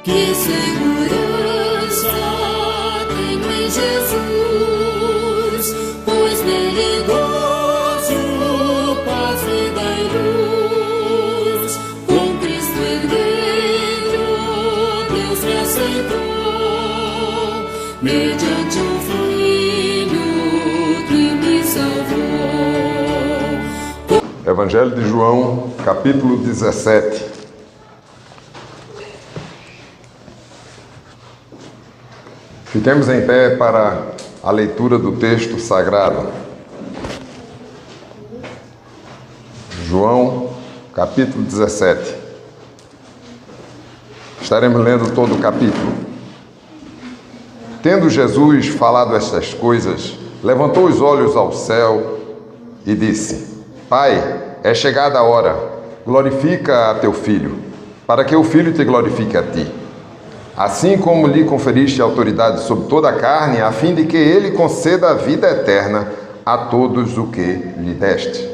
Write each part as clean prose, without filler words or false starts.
Que segurança tenho em Jesus, pois nele gozo, paz, vida e luz. Com Cristo herdeiro, Deus me aceitou, mediante o Filho que me salvou. Evangelho de João, capítulo 17. Fiquemos em pé para a leitura do texto sagrado. João, capítulo 17. Estaremos lendo todo o capítulo. Tendo Jesus falado estas coisas, levantou os olhos ao céu e disse: Pai, é chegada a hora, glorifica a teu Filho, para que o Filho te glorifique a ti. Assim como lhe conferiste autoridade sobre toda a carne, a fim de que ele conceda a vida eterna a todos o que lhe deste.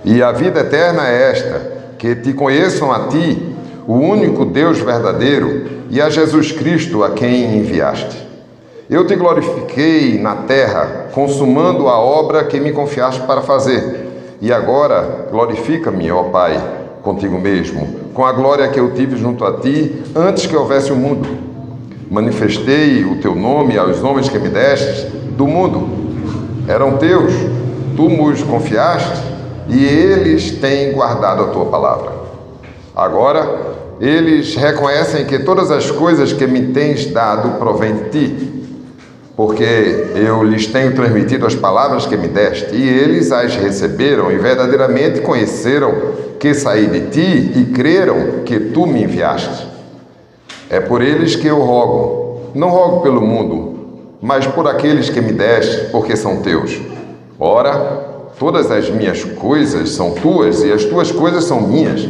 E a vida eterna é esta, que te conheçam a ti, o único Deus verdadeiro, e a Jesus Cristo, a quem enviaste. Eu te glorifiquei na terra, consumando a obra que me confiaste para fazer. E agora glorifica-me, ó Pai, contigo mesmo, com a glória que eu tive junto a ti antes que houvesse o mundo. Manifestei o teu nome aos homens que me destes do mundo. Eram teus, tu nos confiaste, e eles têm guardado a tua palavra. Agora, eles reconhecem que todas as coisas que me tens dado provêm de ti, porque eu lhes tenho transmitido as palavras que me deste, e eles as receberam e verdadeiramente conheceram que saí de ti e creram que tu me enviaste. É por eles que eu rogo, não rogo pelo mundo, mas por aqueles que me deste, porque são teus. Ora, todas as minhas coisas são tuas e as tuas coisas são minhas,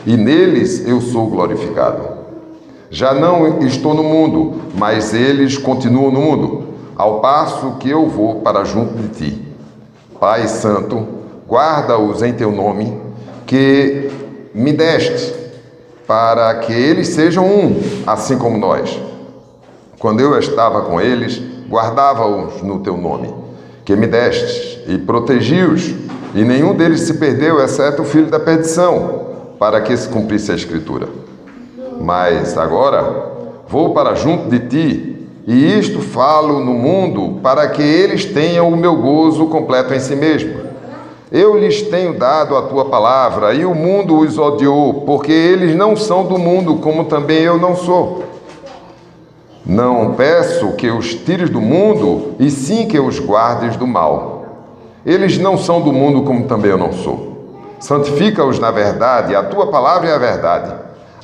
e neles eu sou glorificado. Já não estou no mundo, mas eles continuam no mundo, ao passo que eu vou para junto de ti. Pai Santo, guarda-os em teu nome, que me deste, para que eles sejam um, assim como nós. Quando eu estava com eles, guardava-os no teu nome, que me deste, e protegi-os, e nenhum deles se perdeu, exceto o filho da perdição, para que se cumprisse a Escritura. Mas agora vou para junto de ti, e isto falo no mundo, para que eles tenham o meu gozo completo em si mesmo. Eu lhes tenho dado a tua palavra, e o mundo os odiou, porque eles não são do mundo, como também eu não sou. Não peço que os tires do mundo, e sim que os guardes do mal. Eles não são do mundo, como também eu não sou. Santifica-os na verdade, a tua palavra é a verdade.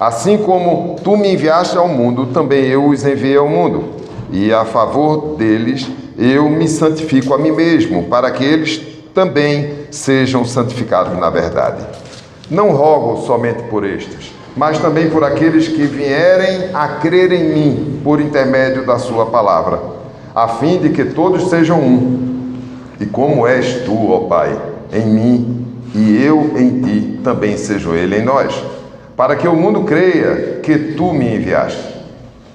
Assim como tu me enviaste ao mundo, também eu os enviei ao mundo. E a favor deles, eu me santifico a mim mesmo, para que eles também sejam santificados na verdade. Não rogo somente por estes, mas também por aqueles que vierem a crer em mim por intermédio da sua palavra, a fim de que todos sejam um. E como és tu, ó Pai, em mim e eu em ti, também seja ele em nós, para que o mundo creia que tu me enviaste.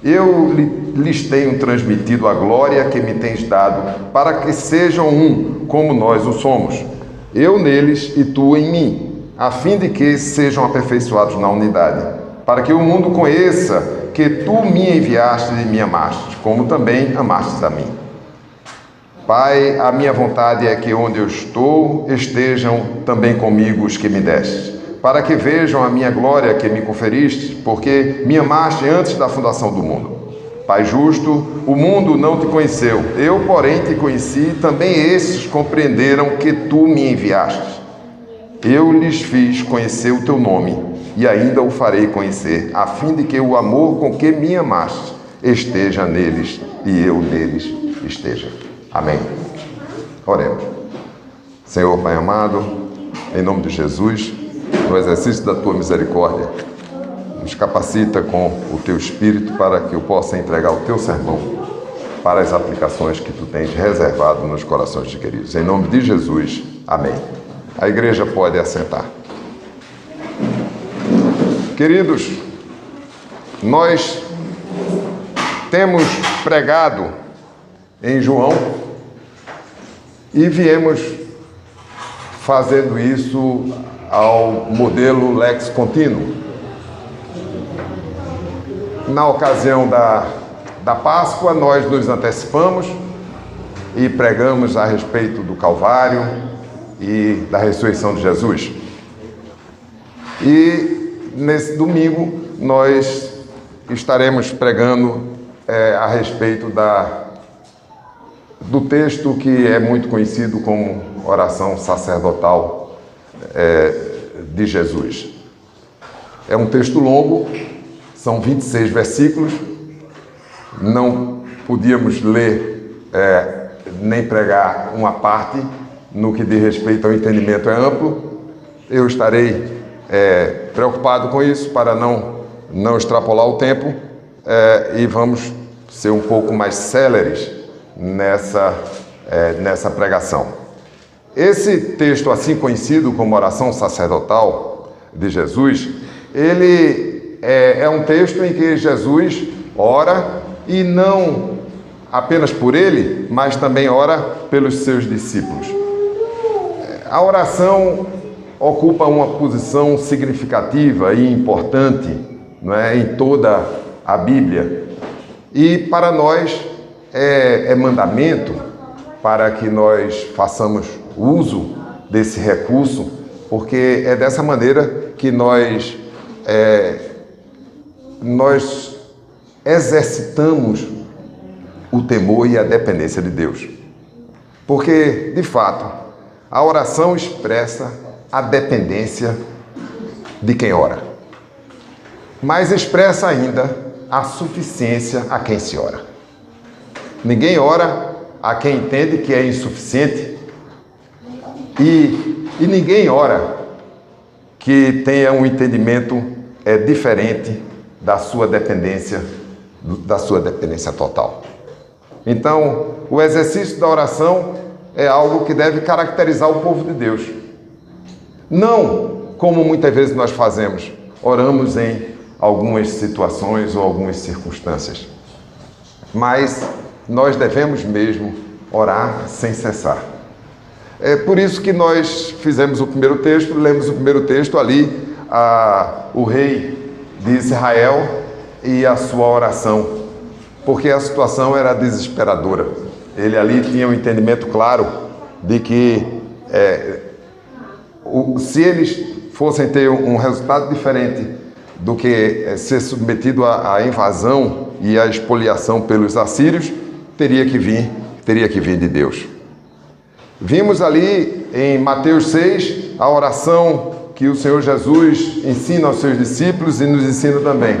Eu lhes tenho transmitido a glória que me tens dado, para que sejam um, como nós o somos. Eu neles e tu em mim, a fim de que sejam aperfeiçoados na unidade, para que o mundo conheça que tu me enviaste e me amaste, como também amastes a mim. Pai, a minha vontade é que onde eu estou, estejam também comigo os que me deste, para que vejam a minha glória que me conferiste, porque me amaste antes da fundação do mundo. Pai justo, o mundo não te conheceu, eu, porém, te conheci, e também esses compreenderam que tu me enviaste. Eu lhes fiz conhecer o teu nome, e ainda o farei conhecer, a fim de que o amor com que me amaste esteja neles, e eu neles esteja. Amém. Oremos. Senhor Pai amado, em nome de Jesus, no exercício da tua misericórdia, nos capacita com o teu Espírito para que eu possa entregar o teu sermão para as aplicações que tu tens reservado nos corações de queridos. Em nome de Jesus, amém. A igreja pode assentar. Queridos, nós temos pregado em João e viemos fazendo isso ao modelo Lex Continuo. Na ocasião da Páscoa, nós nos antecipamos e pregamos a respeito do Calvário e da ressurreição de Jesus. E nesse domingo nós estaremos pregando a respeito do texto que é muito conhecido como oração sacerdotal de Jesus. É um texto longo, são 26 versículos, não podíamos ler nem pregar uma parte, no que diz respeito ao entendimento é amplo. Eu estarei preocupado com isso para não extrapolar o tempo e vamos ser um pouco mais céleres nessa pregação. Esse texto, assim conhecido como oração sacerdotal de Jesus, ele é um texto em que Jesus ora e não apenas por ele, mas também ora pelos seus discípulos. A oração ocupa uma posição significativa e importante, não é, em toda a Bíblia. E para nós é mandamento para que nós façamos uso desse recurso, porque é dessa maneira que nós exercitamos o temor e a dependência de Deus. Porque, de fato, a oração expressa a dependência de quem ora, mas expressa ainda a suficiência a quem se ora. Ninguém ora a quem entende que é insuficiente e ninguém ora que tenha um entendimento diferente da sua dependência total. Então, o exercício da oração é algo que deve caracterizar o povo de Deus. Não como muitas vezes nós fazemos, oramos em algumas situações ou algumas circunstâncias, mas nós devemos mesmo orar sem cessar. É por isso que nós fizemos o primeiro texto, lemos o primeiro texto ali, o rei de Israel e a sua oração, porque a situação era desesperadora. Ele ali tinha um entendimento claro de que se eles fossem ter um resultado diferente do que ser submetido à invasão e à expoliação pelos assírios, teria que vir de Deus. Vimos ali em Mateus 6 a oração que o Senhor Jesus ensina aos seus discípulos e nos ensina também.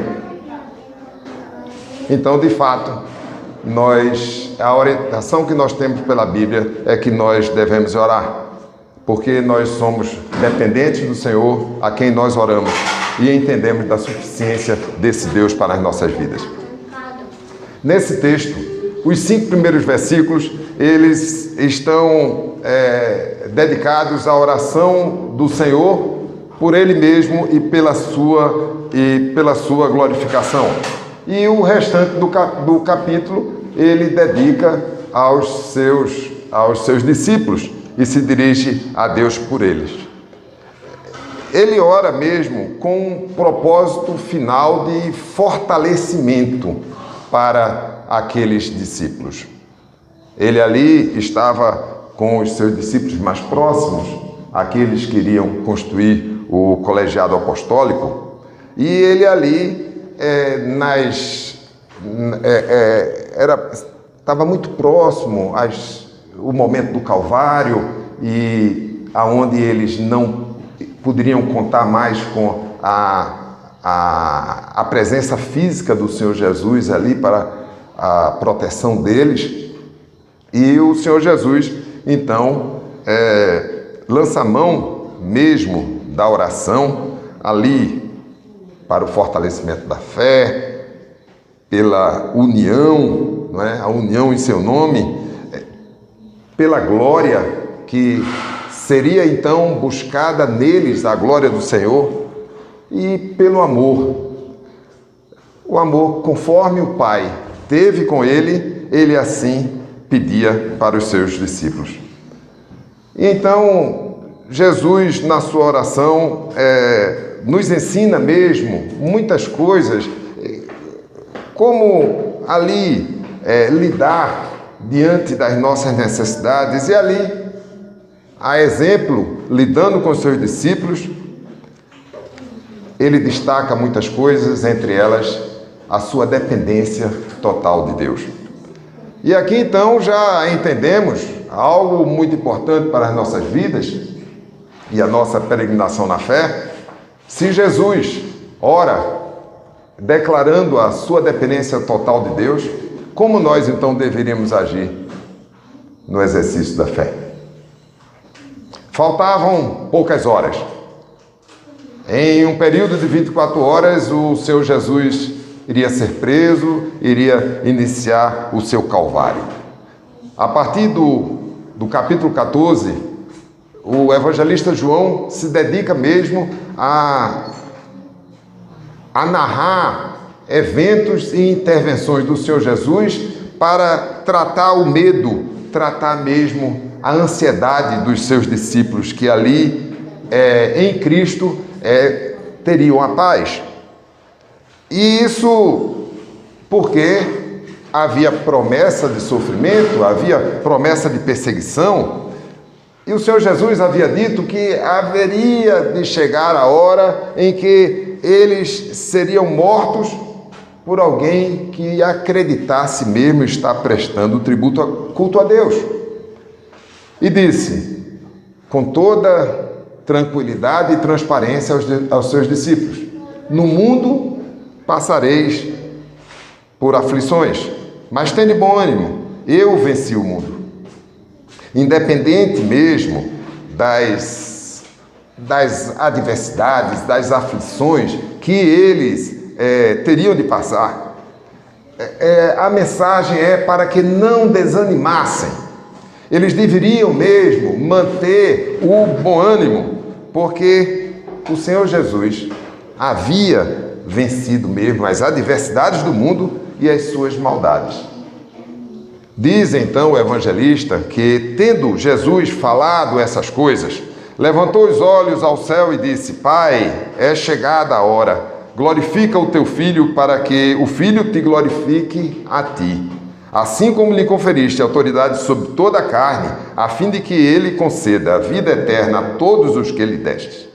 Então, de fato, a orientação que nós temos pela Bíblia é que nós devemos orar, porque nós somos dependentes do Senhor a quem nós oramos e entendemos da suficiência desse Deus para as nossas vidas. Nesse texto, os 5 primeiros versículos, eles estão dedicados à oração do Senhor por Ele mesmo e pela sua glorificação. E o restante do capítulo, ele dedica aos seus discípulos e se dirige a Deus por eles. Ele ora mesmo com um propósito final de fortalecimento para aqueles discípulos. Ele ali estava com os seus discípulos mais próximos, aqueles que iriam constituir o colegiado apostólico, e ele ali estava muito próximo o momento do Calvário, e aonde eles não poderiam contar mais com a presença física do Senhor Jesus ali para a proteção deles. E o Senhor Jesus, então, lança a mão mesmo da oração ali para o fortalecimento da fé, pela união, não é? A união em seu nome, pela glória que seria então buscada neles, a glória do Senhor, e pelo amor. o amor conforme o Pai teve com ele, ele assim pedia para os seus discípulos. E então, Jesus, na sua oração, nos ensina mesmo muitas coisas, como ali lidar diante das nossas necessidades, e ali, a exemplo, lidando com os seus discípulos, ele destaca muitas coisas, entre elas a sua dependência total de Deus. E aqui então já entendemos algo muito importante para as nossas vidas e a nossa peregrinação na fé. Se Jesus ora declarando a sua dependência total de Deus, como nós então deveríamos agir no exercício da fé? Faltavam poucas horas. Em um período de 24 horas, o Senhor Jesus iria ser preso, iria iniciar o seu calvário. A partir do capítulo 14, o evangelista João se dedica mesmo a narrar eventos e intervenções do Senhor Jesus para tratar o medo, tratar mesmo a ansiedade dos seus discípulos que ali, em Cristo, teriam a paz. E isso porque havia promessa de sofrimento, havia promessa de perseguição, e o Senhor Jesus havia dito que haveria de chegar a hora em que eles seriam mortos por alguém que acreditasse mesmo estar prestando culto a Deus. E disse, com toda tranquilidade e transparência aos seus discípulos: no mundo passareis por aflições, mas tende bom ânimo, eu venci o mundo. Independente mesmo das adversidades, das aflições que eles teriam de passar, a mensagem é para que não desanimassem. Eles deveriam mesmo manter o bom ânimo, porque o Senhor Jesus havia vencido mesmo as adversidades do mundo e as suas maldades. Diz então o evangelista que, tendo Jesus falado essas coisas, levantou os olhos ao céu e disse: Pai, é chegada a hora, glorifica o teu Filho, para que o Filho te glorifique a ti. Assim como lhe conferiste autoridade sobre toda a carne, a fim de que ele conceda a vida eterna a todos os que lhe deste.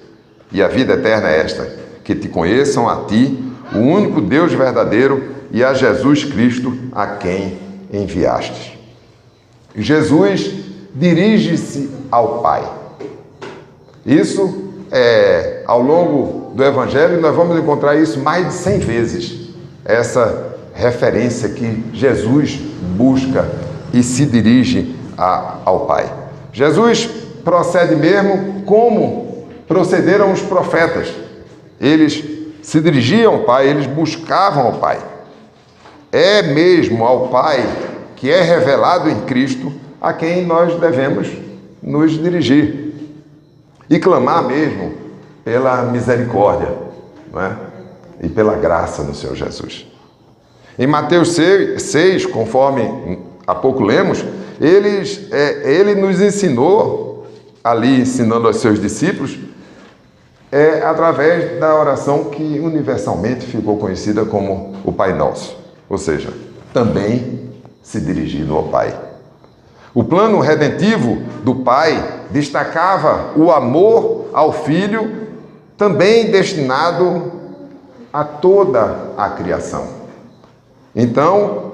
E a vida eterna é esta: que te conheçam a ti, o único Deus verdadeiro, e a Jesus Cristo, a quem enviastes. Jesus dirige-se ao Pai. Isso ao longo do Evangelho, nós vamos encontrar isso mais de 100 vezes. Essa referência que Jesus busca e se dirige ao Pai. Jesus procede mesmo como procederam os profetas. Eles se dirigiam ao Pai, eles buscavam ao Pai. É mesmo ao Pai que é revelado em Cristo a quem nós devemos nos dirigir e clamar mesmo pela misericórdia, não é? E pela graça do Senhor Jesus. Em Mateus 6, conforme há pouco lemos, ele nos ensinou, ali ensinando aos seus discípulos, através da oração que universalmente ficou conhecida como o Pai Nosso. Ou seja, também se dirigindo ao Pai. O plano redentivo do Pai destacava o amor ao Filho, também destinado a toda a criação. Então,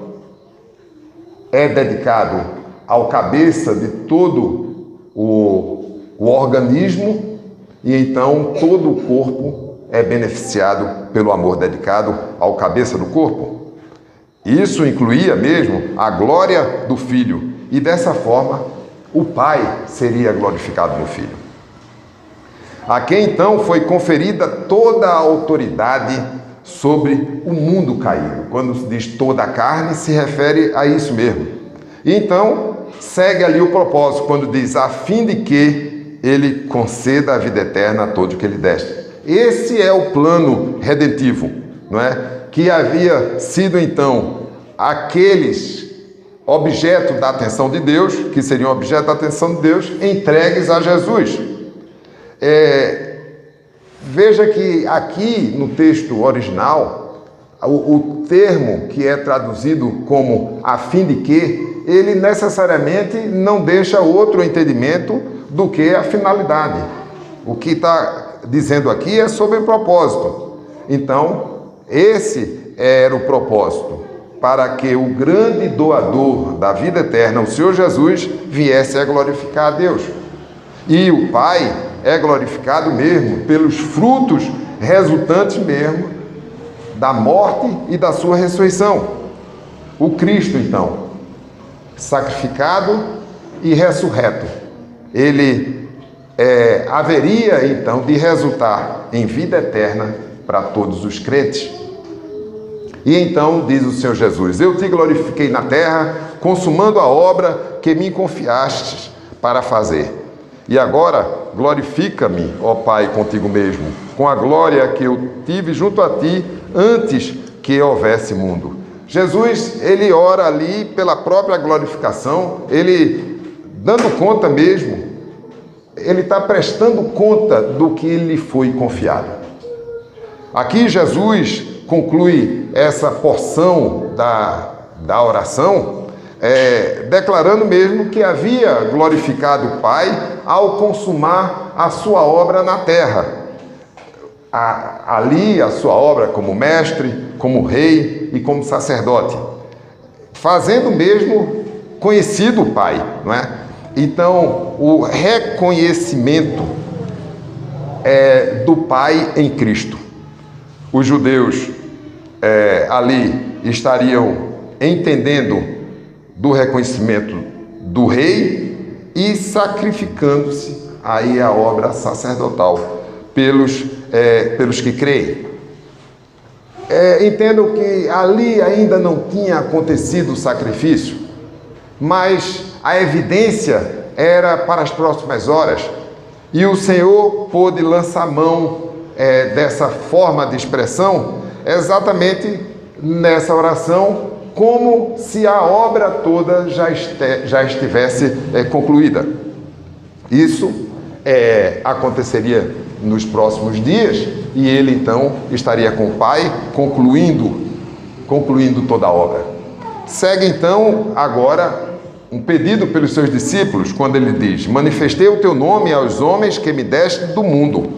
é dedicado ao cabeça de todo o organismo, e então todo o corpo é beneficiado pelo amor dedicado ao cabeça do corpo. Isso incluía mesmo a glória do Filho, e dessa forma o Pai seria glorificado no Filho. A quem então foi conferida toda a autoridade sobre o mundo caído. Quando se diz toda a carne, se refere a isso mesmo. E então segue ali o propósito, quando diz: a fim de que ele conceda a vida eterna a todos que lhe deste. Esse é o plano redentivo, não é? que havia sido então aqueles objeto da atenção de Deus, que seriam objeto da atenção de Deus, entregues a Jesus. Veja que aqui no texto original, o termo que é traduzido como a fim de que, ele necessariamente não deixa outro entendimento do que a finalidade. O que está dizendo aqui é sobre o propósito. Então, esse era o propósito, para que o grande doador da vida eterna, o Senhor Jesus, viesse a glorificar a Deus. E o Pai é glorificado mesmo pelos frutos resultantes mesmo da morte e da sua ressurreição. O Cristo, então, sacrificado e ressurreto, ele haveria, então, de resultar em vida eterna para todos os crentes. E então, diz o Senhor Jesus, eu te glorifiquei na terra, consumando a obra que me confiastes para fazer. E agora, glorifica-me, ó Pai, contigo mesmo, com a glória que eu tive junto a ti antes que houvesse mundo. Jesus, ele ora ali pela própria glorificação, ele dando conta mesmo, ele está prestando conta do que lhe foi confiado. Aqui Jesus conclui essa porção da oração, declarando mesmo que havia glorificado o Pai ao consumar a sua obra na terra. Ali a sua obra como mestre, como rei e como sacerdote, fazendo mesmo conhecido o Pai, não é? Então, o reconhecimento do Pai em Cristo. Os judeus ali estariam entendendo do reconhecimento do rei e sacrificando-se aí a obra sacerdotal pelos que creem. Entendo que ali ainda não tinha acontecido o sacrifício, mas a evidência era para as próximas horas, e o Senhor pôde lançar mão dessa forma de expressão exatamente nessa oração, como se a obra toda já estivesse concluída. Isso aconteceria nos próximos dias, e ele então estaria com o Pai concluindo toda a obra. Segue então agora um pedido pelos seus discípulos, quando ele diz: manifestei o teu nome aos homens que me deste do mundo,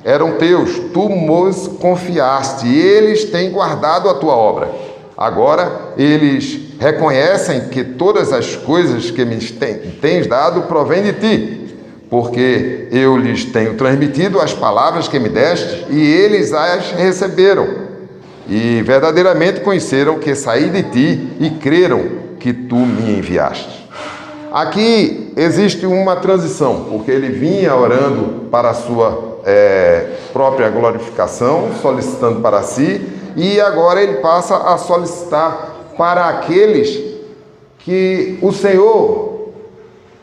eram teus, tu nos confiaste, e eles têm guardado a tua obra. Agora eles reconhecem que todas as coisas que me tens dado provêm de ti, porque eu lhes tenho transmitido as palavras que me deste, e eles as receberam, e verdadeiramente conheceram que saí de ti, e creram que tu me enviaste. Aqui existe uma transição, porque ele vinha orando para a sua própria glorificação, solicitando para si, e agora ele passa a solicitar para aqueles que o Senhor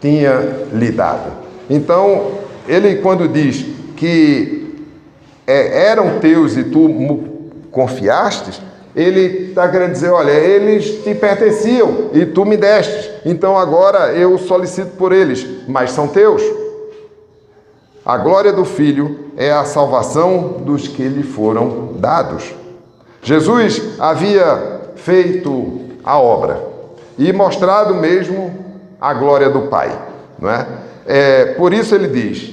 tinha lhe dado. Então, ele quando diz que eram teus e tu confiastes, ele está querendo dizer, olha, eles te pertenciam e tu me destes, então agora eu solicito por eles, mas são teus. A glória do Filho é a salvação dos que lhe foram dados. Jesus havia feito a obra e mostrado mesmo a glória do Pai, não é? Por isso ele diz,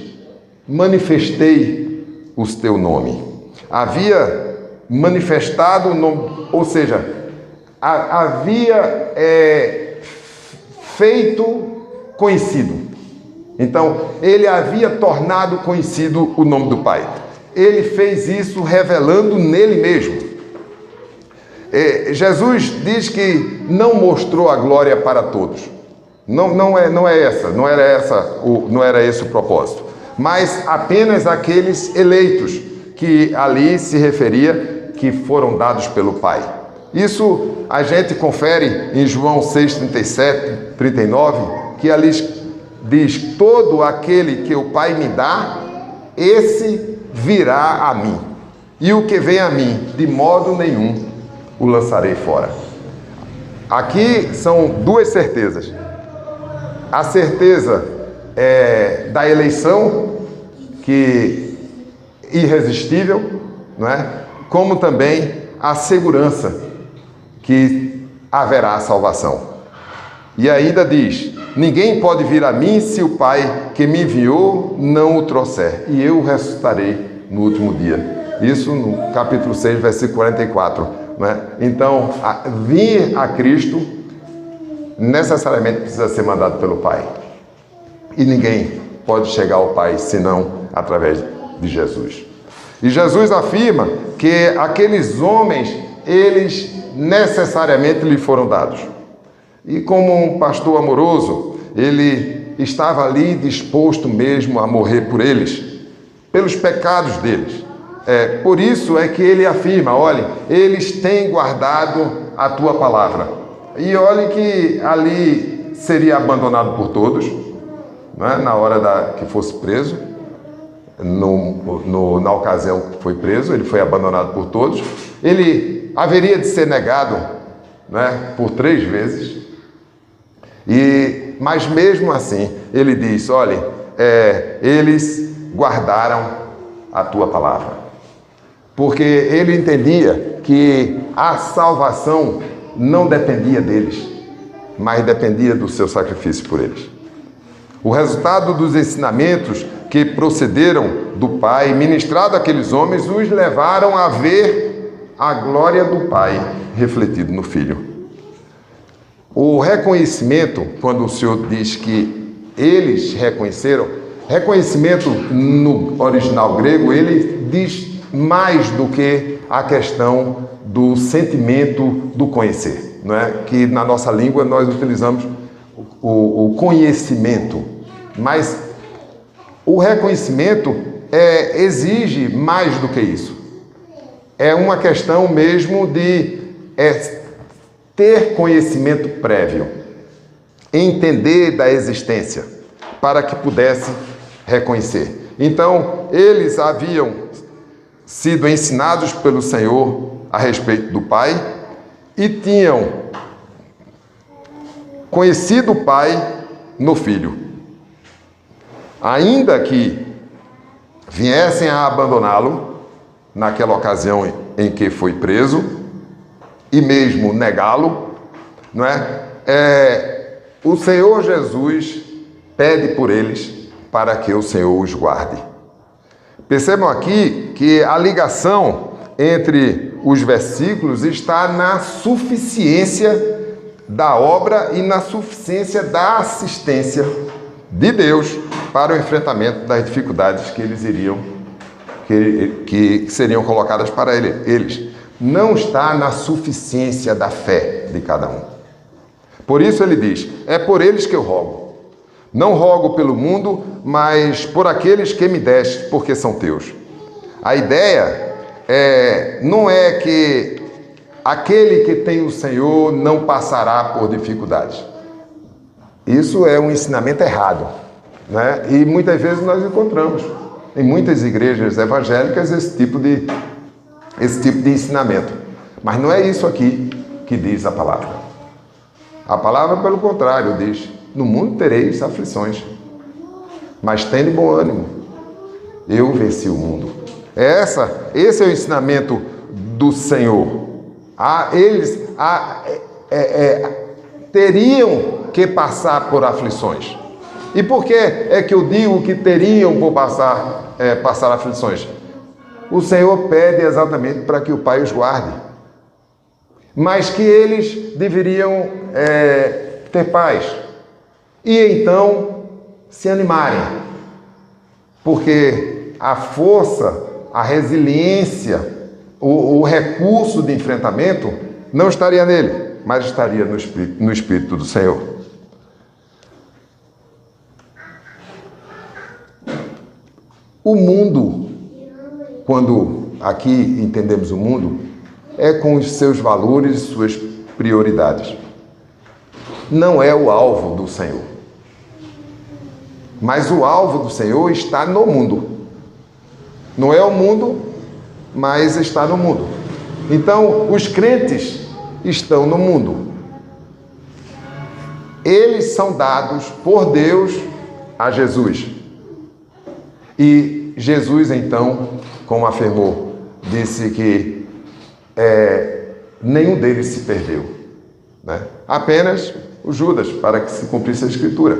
manifestei o teu nome. Havia manifestado o nome, ou seja, havia feito conhecido. Então, ele havia tornado conhecido o nome do Pai. Ele fez isso revelando nele mesmo. Jesus diz que não mostrou a glória para todos. Não era esse o propósito. Mas apenas aqueles eleitos, que ali se referia, que foram dados pelo Pai. Isso a gente confere em João 6:37, 39, que ali diz, todo aquele que o Pai me dá, esse virá a mim. E o que vem a mim, de modo nenhum o lançarei fora. Aqui são duas certezas. A certeza da eleição, que irresistível, não é? Como também a segurança que haverá salvação. E ainda diz: ninguém pode vir a mim se o Pai que me enviou não o trouxer, e eu o ressuscitarei no último dia. Isso no capítulo 6, versículo 44. Né? Então, vir a Cristo necessariamente precisa ser mandado pelo Pai. E ninguém pode chegar ao Pai senão através de Jesus. E Jesus afirma que aqueles homens, eles necessariamente lhe foram dados. E como um pastor amoroso, ele estava ali disposto mesmo a morrer por eles, pelos pecados deles. Por isso é que ele afirma: olhe, eles têm guardado a tua palavra. E olhe que ali seria abandonado por todos, né? Na hora que fosse preso, na ocasião que foi preso, ele foi abandonado por todos. Ele haveria de ser negado, né, por 3 vezes. Mas mesmo assim, ele diz: olhe, eles guardaram a tua palavra. Porque ele entendia que a salvação não dependia deles, mas dependia do seu sacrifício por eles. O resultado dos ensinamentos que procederam do Pai, ministrado àqueles homens, os levaram a ver a glória do Pai refletido no Filho. O reconhecimento, quando o Senhor diz que eles reconheceram, reconhecimento no original grego, ele diz mais do que a questão do sentimento do conhecer, não é? Que na nossa língua nós utilizamos o conhecimento, mas o reconhecimento exige mais do que isso. É uma questão mesmo de ter conhecimento prévio, entender da existência, para que pudesse reconhecer. Então, eles haviam sido ensinados pelo Senhor a respeito do Pai e tinham conhecido o Pai no Filho. Ainda que viessem a abandoná-lo naquela ocasião em que foi preso e mesmo negá-lo, não é? O Senhor Jesus pede por eles para que o Senhor os guarde. Percebam aqui que a ligação entre os versículos está na suficiência da obra e na suficiência da assistência de Deus para o enfrentamento das dificuldades que eles que seriam colocadas para eles. Não está na suficiência da fé de cada um. Por isso ele diz: é por eles que eu rogo. Não rogo pelo mundo, mas por aqueles que me deste, porque são teus. A ideia não é que aquele que tem o Senhor não passará por dificuldades. Isso é um ensinamento errado, né? E muitas vezes nós encontramos em muitas igrejas evangélicas esse tipo de ensinamento. Mas não é isso aqui que diz a palavra. A palavra, pelo contrário, diz: no mundo tereis aflições, mas tende bom ânimo, eu venci o mundo. Esse é o ensinamento do Senhor. Eles teriam que passar por aflições. E por que é que eu digo que teriam por passar aflições? O Senhor pede exatamente para que o Pai os guarde, mas que eles deveriam ter paz e então se animarem, porque a força, a resiliência, o recurso de enfrentamento não estaria nele, mas estaria no Espírito do Senhor. O mundo, quando aqui entendemos o mundo, é com os seus valores e suas prioridades. Não é o alvo do Senhor. Mas o alvo do Senhor está no mundo. Não é o mundo, mas está no mundo. Então, os crentes estão no mundo. Eles são dados por Deus a Jesus. E Jesus, então, como afirmou, disse que nenhum deles se perdeu, né? Apenas o Judas, para que se cumprisse a Escritura.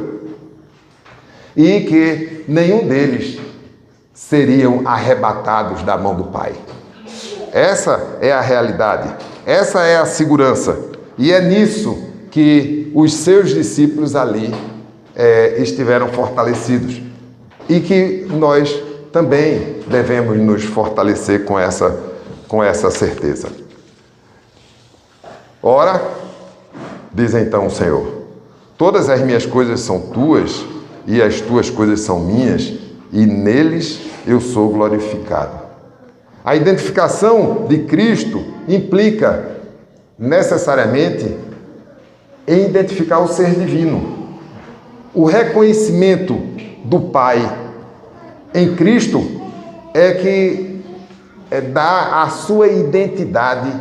E que nenhum deles seriam arrebatados da mão do Pai. Essa é a realidade, essa é a segurança. E é nisso que os seus discípulos ali estiveram fortalecidos. E que nós também devemos nos fortalecer com essa certeza. Ora, diz então o Senhor, todas as minhas coisas são tuas e as tuas coisas são minhas, e neles eu sou glorificado. A identificação de Cristo implica necessariamente em identificar o ser divino. O reconhecimento do Pai em Cristo é que dá a sua identidade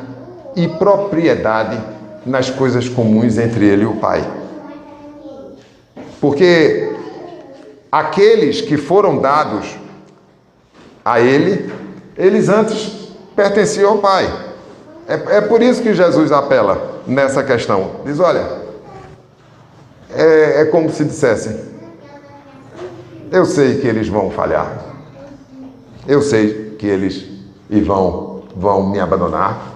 e propriedade nas coisas comuns entre Ele e o Pai. Porque aqueles que foram dados a Ele, eles antes pertenciam ao Pai. É por isso que Jesus apela nessa questão. Diz, olha, é como se dissesse, eu sei que eles vão falhar. Eu sei que eles vão me abandonar.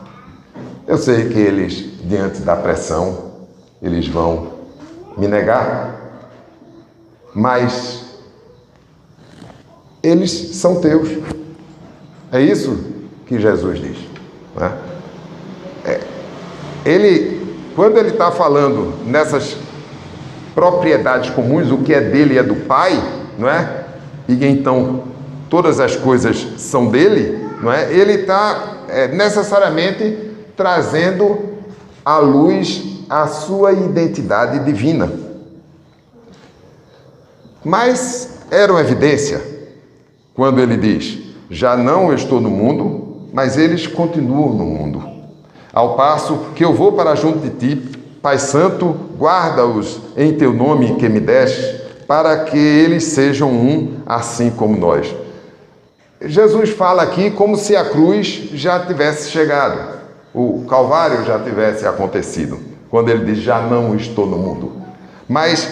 Eu sei que eles, diante da pressão, eles vão me negar. Mas eles são teus. É isso que Jesus diz, né? Quando ele está falando nessas propriedades comuns, o que é dele é do Pai, não é? E então todas as coisas são dele, não é? Ele está necessariamente trazendo à luz a sua identidade divina. Mas era uma evidência quando ele diz, já não estou no mundo, mas eles continuam no mundo. Ao passo que eu vou para junto de ti, Pai Santo, guarda-os em teu nome que me deste, para que eles sejam um, assim como nós. Jesus fala aqui como se a cruz já tivesse chegado, o Calvário já tivesse acontecido, quando ele diz, já não estou no mundo. Mas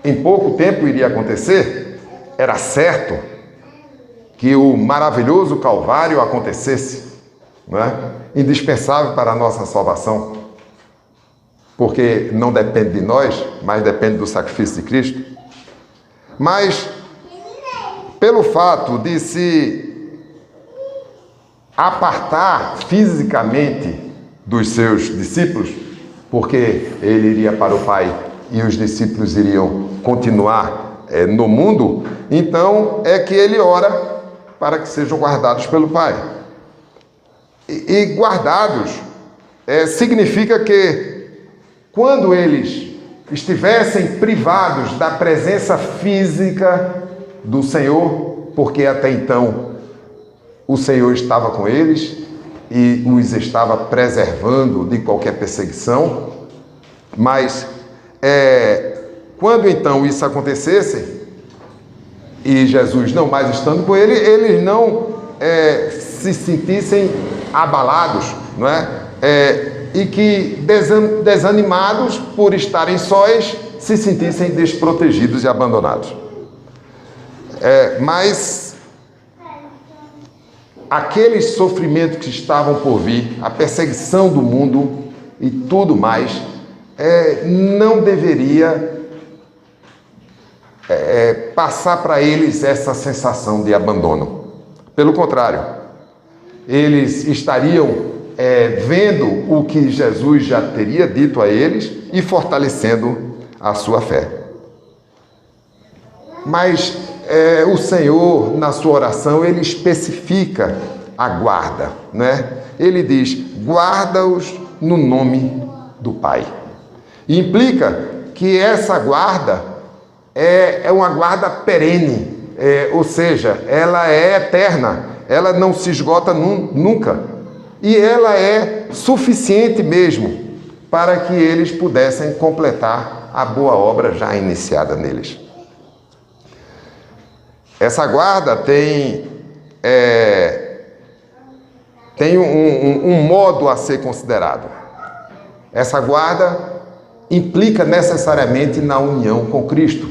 em pouco tempo iria acontecer, era certo que o maravilhoso Calvário acontecesse, não é? Indispensável para a nossa salvação, porque não depende de nós, mas depende do sacrifício de Cristo. Mas, pelo fato de se apartar fisicamente dos seus discípulos, porque ele iria para o Pai e os discípulos iriam continuar no mundo, então é que ele ora para que sejam guardados pelo Pai. E guardados significa que quando eles estivessem privados da presença física do Senhor, porque até então o Senhor estava com eles e os estava preservando de qualquer perseguição, mas quando então isso acontecesse, e Jesus não mais estando com ele, eles não se sentissem abalados, não é? E que desanimados por estarem sós, se sentissem desprotegidos e abandonados. Mas aqueles sofrimentos que estavam por vir, a perseguição do mundo e tudo mais, não deveria passar para eles essa sensação de abandono. Pelo contrário, eles estariam vendo o que Jesus já teria dito a eles e fortalecendo a sua fé. Mas o Senhor, na sua oração, ele especifica a guarda, né? Ele diz, guarda-os no nome do Pai. E implica que essa guarda é uma guarda perene, ou seja, ela é eterna, ela não se esgota nunca. E ela é suficiente mesmo para que eles pudessem completar a boa obra já iniciada neles. Essa guarda tem um modo a ser considerado. Essa guarda implica necessariamente na união com Cristo.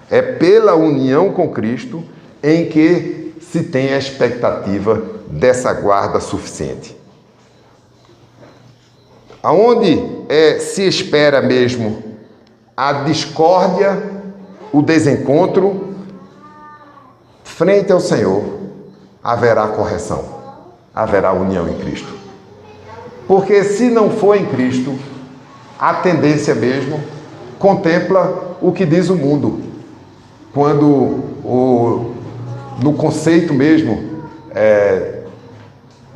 É pela união com Cristo em que se tem a expectativa dessa guarda suficiente. Aonde se espera mesmo a discórdia, o desencontro, frente ao Senhor haverá correção, haverá união em Cristo. Porque se não for em Cristo, a tendência mesmo contempla o que diz o mundo. Quando no conceito mesmo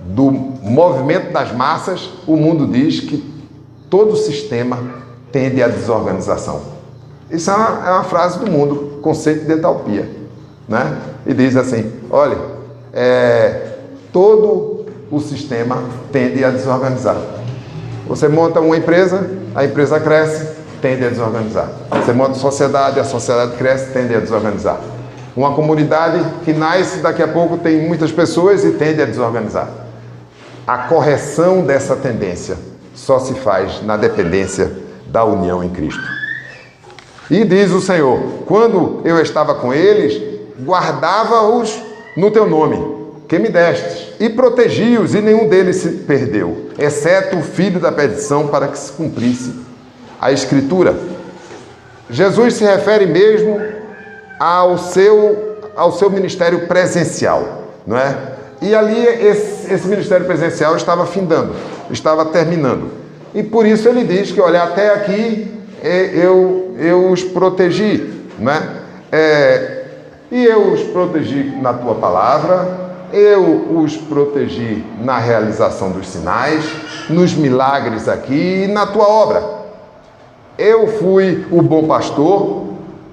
do movimento das massas, o mundo diz que todo sistema tende à desorganização. Isso é uma frase do mundo, conceito de entalpia, né? E diz assim, olha, todo o sistema tende a desorganizar. Você monta uma empresa, a empresa cresce, tende a desorganizar. Você monta a sociedade cresce, tende a desorganizar. Uma comunidade que nasce, daqui a pouco tem muitas pessoas e tende a desorganizar. A correção dessa tendência só se faz na dependência da união em Cristo. E diz o Senhor, quando eu estava com eles, guardava-os no teu nome, que me destes, e protegi-os, e nenhum deles se perdeu, exceto o filho da perdição, para que se cumprisse a Escritura. Jesus se refere mesmo ao seu ministério presencial, não é? E ali esse ministério presencial estava findando, estava terminando. E por isso ele diz que, olha, até aqui eu os protegi, né? E eu os protegi na tua palavra, eu os protegi na realização dos sinais, nos milagres aqui e na tua obra. Eu fui o bom pastor,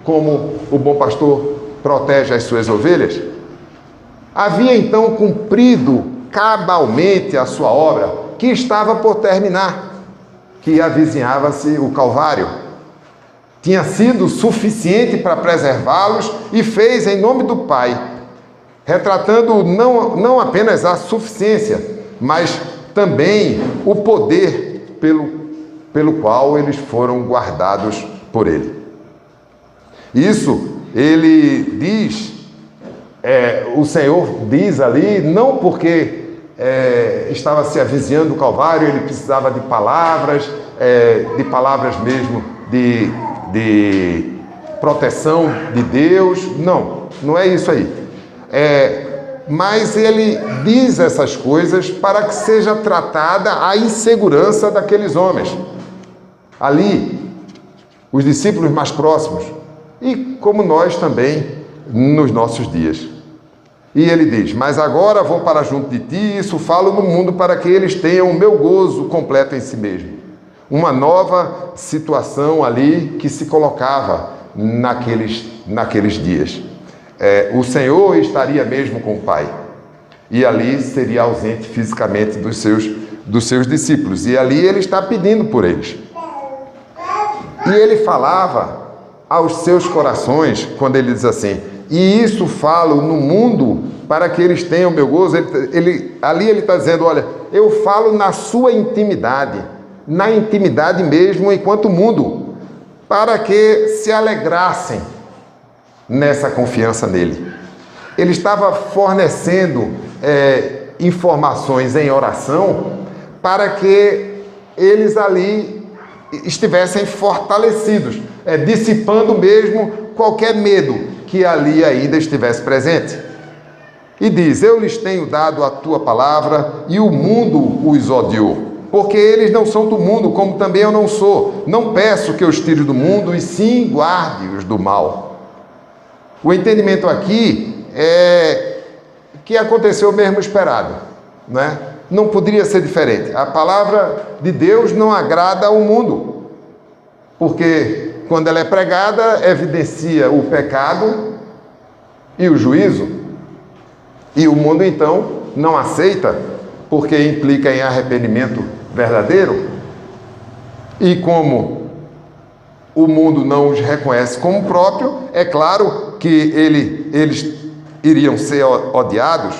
como o bom pastor protege as suas ovelhas. Havia então cumprido cabalmente a sua obra, que estava por terminar, que avizinhava-se o Calvário. Tinha sido suficiente para preservá-los e fez em nome do Pai, retratando não apenas a suficiência, mas também o poder pelo qual eles foram guardados por Ele. Isso ele diz, o Senhor diz ali, não porque estava se avizinhando o Calvário, ele precisava de palavras mesmo, de proteção de Deus. Não é isso aí. Mas ele diz essas coisas para que seja tratada a insegurança daqueles homens. Ali, os discípulos mais próximos, e como nós também nos nossos dias. E ele diz, mas agora vou para junto de ti, isso falo no mundo para que eles tenham o meu gozo completo em si mesmo. Uma nova situação ali que se colocava naqueles dias. O Senhor estaria mesmo com o Pai. E ali seria ausente fisicamente dos seus discípulos. E ali ele está pedindo por eles. E ele falava aos seus corações, quando ele diz assim, e isso falo no mundo para que eles tenham meu gozo. Ali ele está dizendo, olha, eu falo na sua intimidade, na intimidade mesmo enquanto mundo, para que se alegrassem nessa confiança nele. Ele estava fornecendo informações em oração para que eles ali estivessem fortalecidos, dissipando mesmo qualquer medo que ali ainda estivesse presente. E diz, eu lhes tenho dado a tua palavra e o mundo os odiou, porque eles não são do mundo, como também eu não sou. Não peço que os tire do mundo, e sim guarde-os do mal. O entendimento aqui é que aconteceu o mesmo esperado, né? Não poderia ser diferente. A palavra de Deus não agrada ao mundo, porque quando ela é pregada, evidencia o pecado e o juízo. E o mundo então não aceita, porque implica em arrependimento verdadeiro. E como o mundo não os reconhece como próprio, é claro que eles iriam ser odiados,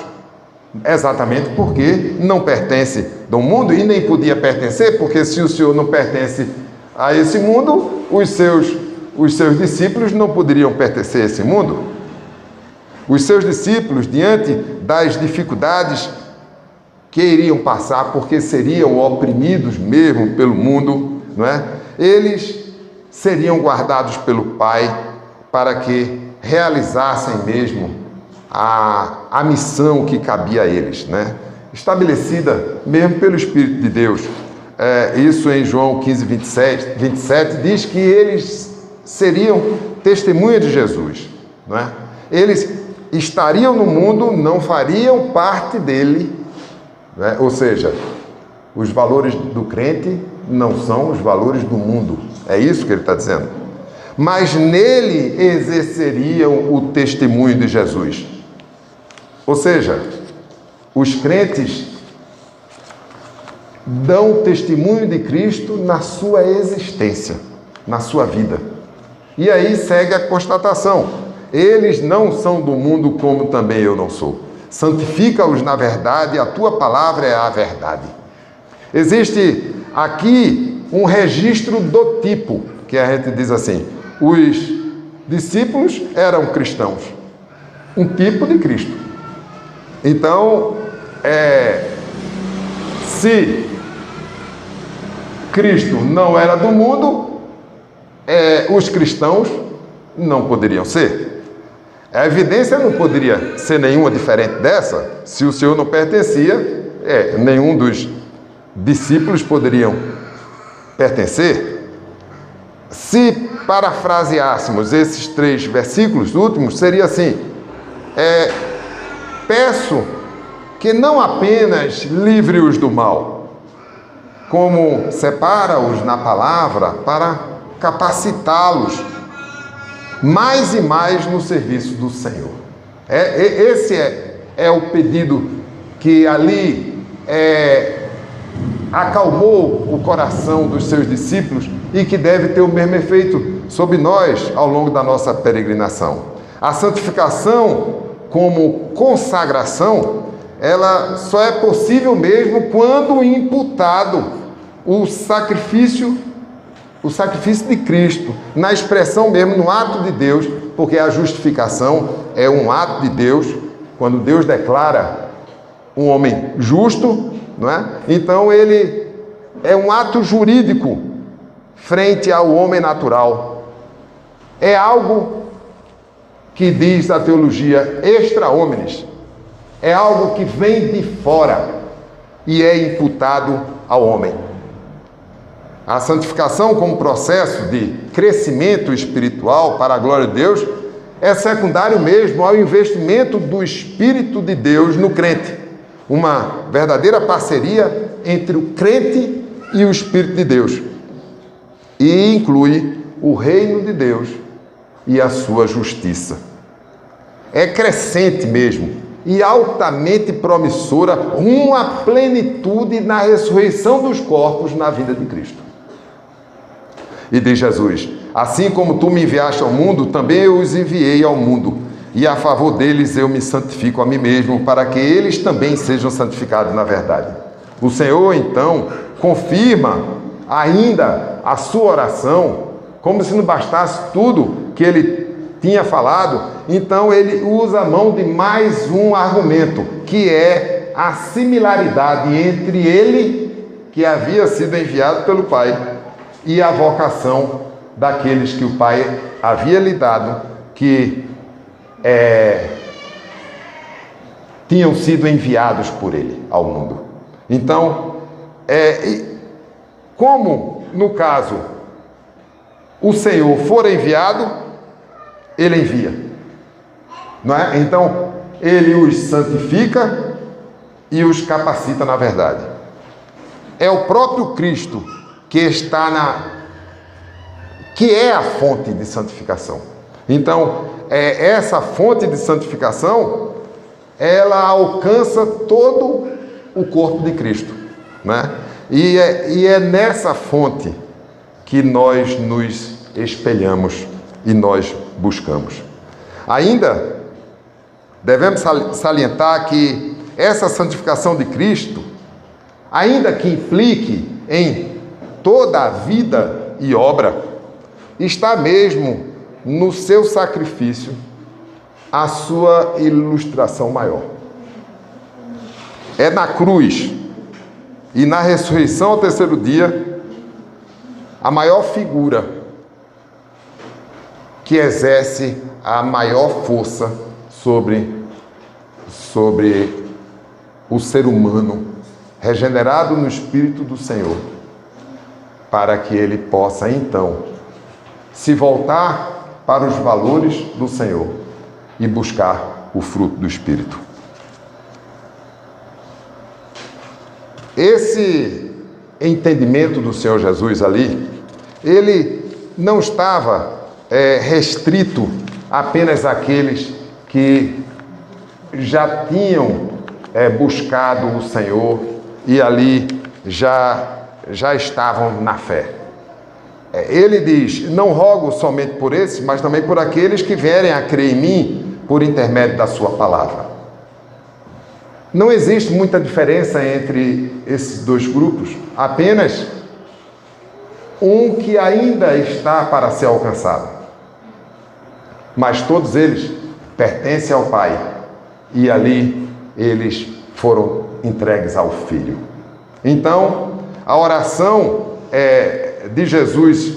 exatamente porque não pertence do mundo e nem podia pertencer, porque se o Senhor não pertence a esse mundo, os seus discípulos não poderiam pertencer a esse mundo. Os seus discípulos, diante das dificuldades que iriam passar, porque seriam oprimidos mesmo pelo mundo, não é? Eles seriam guardados pelo Pai para que realizassem mesmo a missão que cabia a eles, né? Estabelecida mesmo pelo Espírito de Deus. Isso em João 15, 27 diz que eles seriam testemunha de Jesus, não é? Eles estariam no mundo, não fariam parte dele, né? Ou seja, os valores do crente não são os valores do mundo. É isso que ele está dizendo. Mas nele exerceriam o testemunho de Jesus. Ou seja, os crentes dão testemunho de Cristo na sua existência, na sua vida. E aí segue a constatação: eles não são do mundo como também eu não sou. Santifica-os na verdade, a tua palavra é a verdade. Existe aqui um registro do tipo, que a gente diz assim: os discípulos eram cristãos, um tipo de Cristo. Então, se Cristo não era do mundo, os cristãos não poderiam ser. A evidência não poderia ser nenhuma diferente dessa. Se o Senhor não pertencia, nenhum dos discípulos poderiam pertencer. Se parafraseássemos esses 3 versículos últimos, seria assim: peço que não apenas livre-os do mal, como separa-os na palavra para capacitá-los mais e mais no serviço do Senhor. Esse é o pedido que ali acalmou o coração dos seus discípulos e que deve ter o mesmo efeito sobre nós ao longo da nossa peregrinação. A santificação como consagração, ela só é possível mesmo quando imputado o sacrifício de Cristo, na expressão mesmo, no ato de Deus, porque a justificação é um ato de Deus. Quando Deus declara um homem justo, não é? Então ele é um ato jurídico frente ao homem natural. É algo que diz a teologia extra homines. É algo que vem de fora e é imputado ao homem. A santificação como processo de crescimento espiritual para a glória de Deus é secundário mesmo ao investimento do Espírito de Deus no crente. Uma verdadeira parceria entre o crente e o Espírito de Deus. E inclui o reino de Deus e a sua justiça. É crescente mesmo e altamente promissora rumo à plenitude na ressurreição dos corpos na vida de Cristo. E diz Jesus: assim como tu me enviaste ao mundo, também eu os enviei ao mundo, e a favor deles eu me santifico a mim mesmo, para que eles também sejam santificados na verdade. O Senhor, então, confirma ainda a sua oração, como se não bastasse tudo que ele tinha falado. Então ele usa a mão de mais um argumento, que é a similaridade entre ele, que havia sido enviado pelo Pai, e a vocação daqueles que o Pai havia lhe dado, que tinham sido enviados por ele ao mundo. Então, como no caso o Senhor for enviado, ele envia, não é? Então ele os santifica e os capacita na verdade. É o próprio Cristo que é a fonte de santificação. Então, essa fonte de santificação ela alcança todo o corpo de Cristo, né? E é nessa fonte que nós nos espelhamos e nós buscamos. Ainda devemos salientar que essa santificação de Cristo, ainda que implique em toda a vida e obra, está mesmo no seu sacrifício a sua ilustração maior. É na cruz e na ressurreição ao terceiro dia a maior figura que exerce a maior força sobre o ser humano regenerado no Espírito do Senhor, para que ele possa então se voltar para os valores do Senhor e buscar o fruto do Espírito. Esse entendimento do Senhor Jesus ali, ele não estava restrito apenas àqueles que já tinham buscado o Senhor e ali já estavam na fé. Ele diz: não rogo somente por esses, mas também por aqueles que vierem a crer em mim por intermédio da sua palavra. Não existe muita diferença entre esses dois grupos, apenas um que ainda está para ser alcançado. Mas todos eles pertencem ao Pai e ali eles foram entregues ao Filho. Então, a oração de Jesus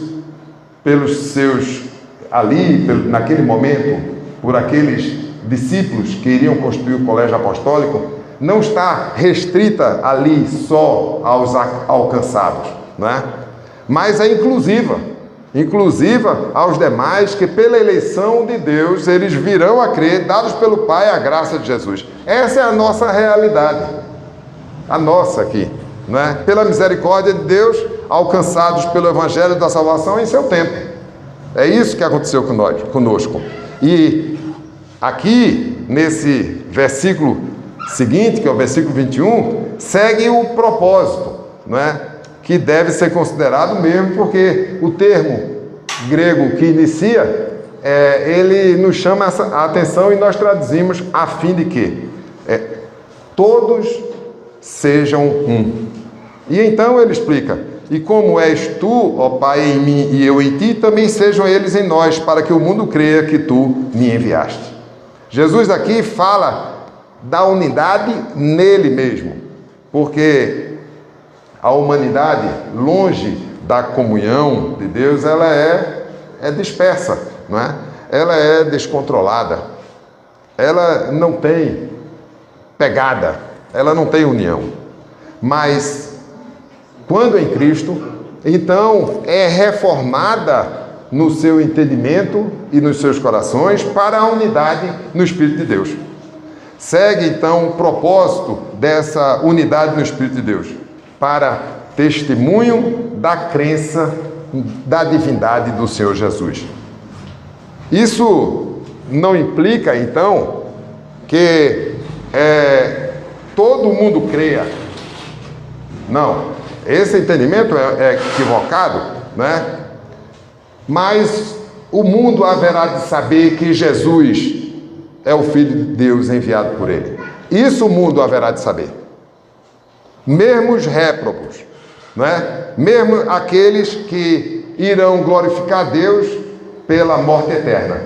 pelos seus, ali, naquele momento, por aqueles discípulos que iriam construir o colégio apostólico, não está restrita ali só aos alcançados, né? Mas é inclusiva aos demais que pela eleição de Deus eles virão a crer, dados pelo Pai a graça de Jesus. Essa é a nossa realidade, a nossa aqui, né? Pela misericórdia de Deus, alcançados pelo Evangelho da salvação em seu tempo. É isso que aconteceu conosco. E aqui, nesse versículo seguinte, que é o versículo 21, segue o propósito, não é? Que deve ser considerado mesmo, porque o termo grego que inicia, ele nos chama a atenção e nós traduzimos a fim de que todos sejam um. E então ele explica: e como és tu, ó Pai, em mim e eu em ti, também sejam eles em nós, para que o mundo creia que tu me enviaste. Jesus aqui fala da unidade nele mesmo, porque a humanidade, longe da comunhão de Deus, ela é dispersa, não é? Ela é descontrolada, ela não tem pegada, ela não tem união. Mas quando em Cristo, então é reformada no seu entendimento e nos seus corações para a unidade no Espírito de Deus. Segue então o propósito dessa unidade no Espírito de Deus, para testemunho da crença da divindade do Senhor Jesus. Isso não implica, então, que todo mundo creia. Não, esse entendimento é equivocado, né? Mas o mundo haverá de saber que Jesus é o Filho de Deus enviado por ele. Isso o mundo haverá de saber. Mesmo os réprobos, né? Mesmo aqueles que irão glorificar Deus pela morte eterna,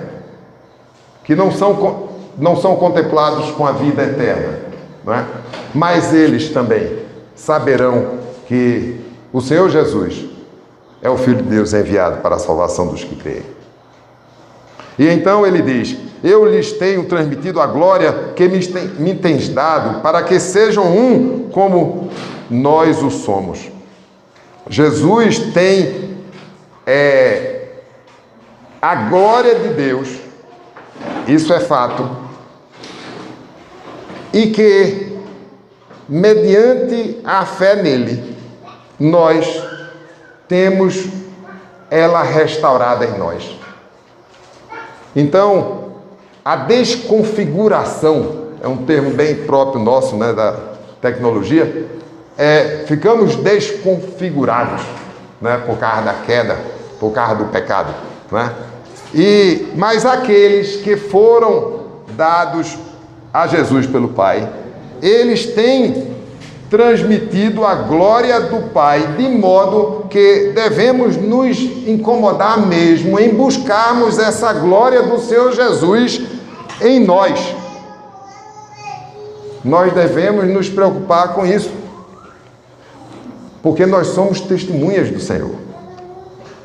que não são contemplados com a vida eterna, né? Mas eles também saberão que o Senhor Jesus é o Filho de Deus enviado para a salvação dos que creem. E então ele diz: eu lhes tenho transmitido a glória que me tens dado, para que sejam um como nós o somos. Jesus tem a glória de Deus, isso é fato, e que, mediante a fé nele, nós temos ela restaurada em nós. Então, a desconfiguração é um termo bem próprio nosso, né, da tecnologia, ficamos desconfigurados, né, por causa da queda, por causa do pecado, né? Mas aqueles que foram dados a Jesus pelo Pai, eles têm transmitido a glória do Pai, de modo que devemos nos incomodar mesmo em buscarmos essa glória do Senhor Jesus em nós. Nós devemos nos preocupar com isso, porque nós somos testemunhas do Senhor.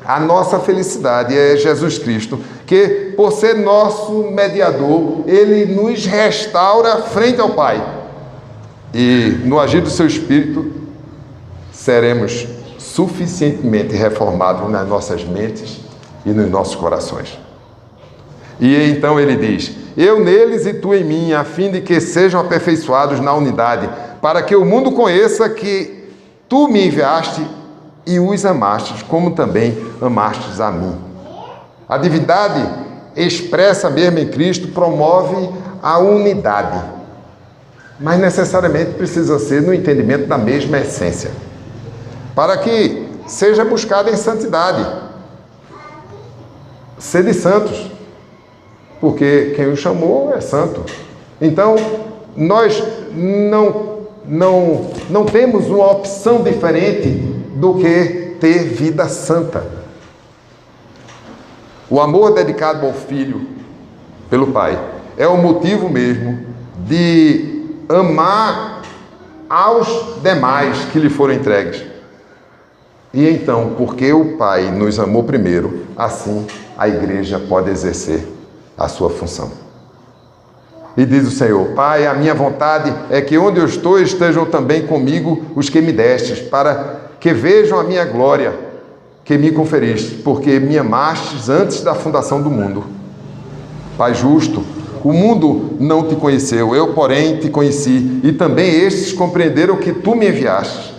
A nossa felicidade é Jesus Cristo, que por ser nosso mediador, Ele nos restaura frente ao Pai. E no agir do seu Espírito, seremos suficientemente reformados nas nossas mentes e nos nossos corações. E então ele diz: eu neles e tu em mim, a fim de que sejam aperfeiçoados na unidade, para que o mundo conheça que tu me enviaste e os amastes, como também amastes a mim. A divindade expressa mesmo em Cristo promove a unidade, mas necessariamente precisa ser no entendimento da mesma essência, para que seja buscada em santidade. Sede santos, porque quem o chamou é santo. Então, nós não temos uma opção diferente do que ter vida santa. O amor dedicado ao Filho pelo Pai é o motivo mesmo de amar aos demais que lhe foram entregues. E então, porque o Pai nos amou primeiro, assim a igreja pode exercer a sua função. E diz o Senhor: Pai, a minha vontade é que onde eu estou estejam também comigo os que me destes, para que vejam a minha glória que me conferiste, porque me amastes antes da fundação do mundo. Pai justo, o mundo não te conheceu, eu, porém, te conheci, e também estes compreenderam que tu me enviaste.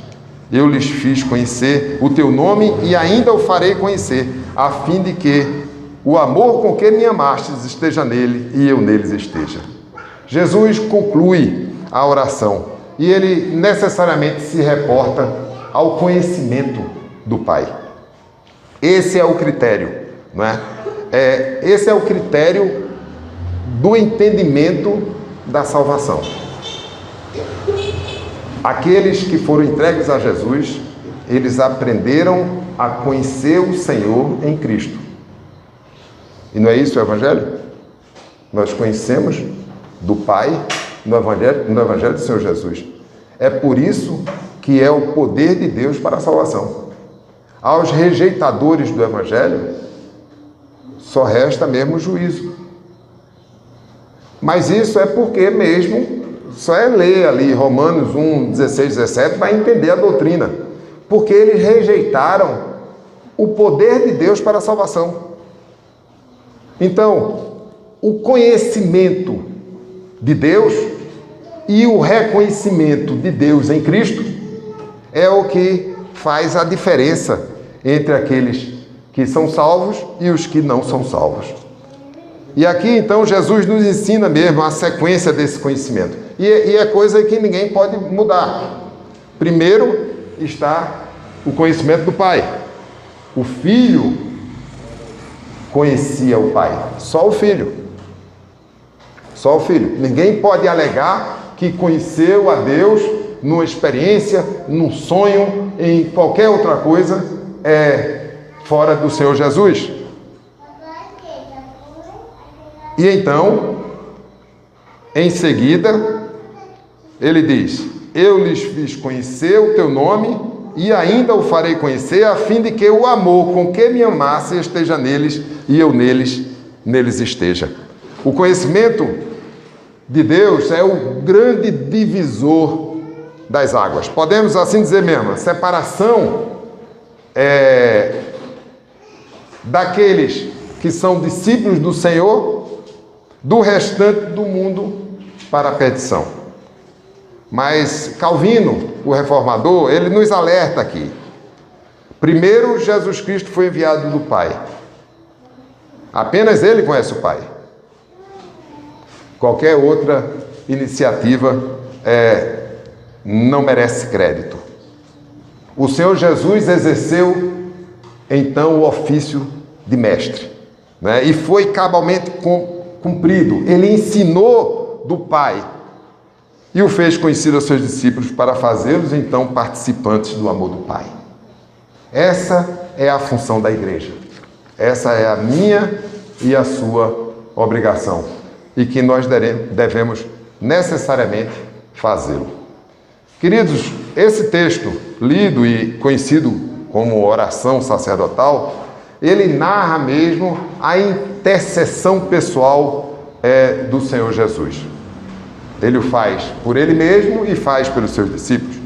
Eu lhes fiz conhecer o teu nome e ainda o farei conhecer, a fim de que o amor com que me amastes esteja nele e eu neles esteja. Jesus conclui a oração e ele necessariamente se reporta ao conhecimento do Pai. Esse é o critério, não é? Esse é o critério do entendimento da salvação. Aqueles que foram entregues a Jesus, eles aprenderam a conhecer o Senhor em Cristo. E não é isso o Evangelho? Nós conhecemos do Pai no Evangelho do Senhor Jesus. É por isso que é o poder de Deus para a salvação. Aos rejeitadores do Evangelho, só resta mesmo juízo. Mas isso é porque mesmo, só é ler ali Romanos 1, 16, 17, vai entender a doutrina. Porque eles rejeitaram o poder de Deus para a salvação. Então, o conhecimento de Deus e o reconhecimento de Deus em Cristo é o que faz a diferença entre aqueles que são salvos e os que não são salvos. E aqui, então, Jesus nos ensina mesmo a sequência desse conhecimento. E é coisa que ninguém pode mudar. Primeiro está o conhecimento do Pai. O Filho conhecia o Pai. Só o Filho. Só o Filho. Ninguém pode alegar que conheceu a Deus numa experiência, num sonho, em qualquer outra coisa, fora do Senhor Jesus. E então, em seguida, ele diz: eu lhes fiz conhecer o teu nome e ainda o farei conhecer, a fim de que o amor com que me amasse esteja neles e eu neles esteja. O conhecimento de Deus é o grande divisor das águas. Podemos assim dizer mesmo, a separação daqueles que são discípulos do Senhor do restante do mundo para a perdição. Mas Calvino, o reformador, ele nos alerta aqui. Primeiro, Jesus Cristo foi enviado do Pai. Apenas ele conhece o Pai. Qualquer outra iniciativa não merece crédito. O Senhor Jesus exerceu então o ofício de mestre, né? E foi cabalmente cumprido. Ele ensinou do Pai e o fez conhecido aos seus discípulos para fazê-los então participantes do amor do Pai. Essa é a função da igreja. Essa é a minha e a sua obrigação, e que nós devemos necessariamente fazê-lo. Queridos, esse texto, lido e conhecido como oração sacerdotal, ele narra mesmo a intercessão pessoal do Senhor Jesus. Ele o faz por ele mesmo e faz pelos seus discípulos.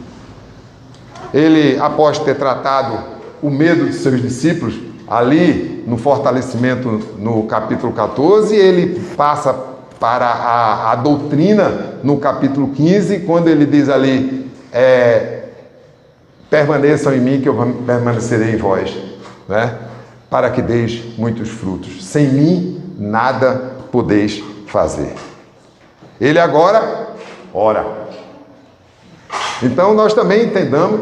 Ele, após ter tratado o medo de seus discípulos, ali no fortalecimento no capítulo 14, ele passa para a doutrina no capítulo 15, quando ele diz ali, permaneçam em mim que eu permanecerei em vós, né? Para que deis muitos frutos. Sem mim nada podeis fazer. Ele agora ora. Então nós também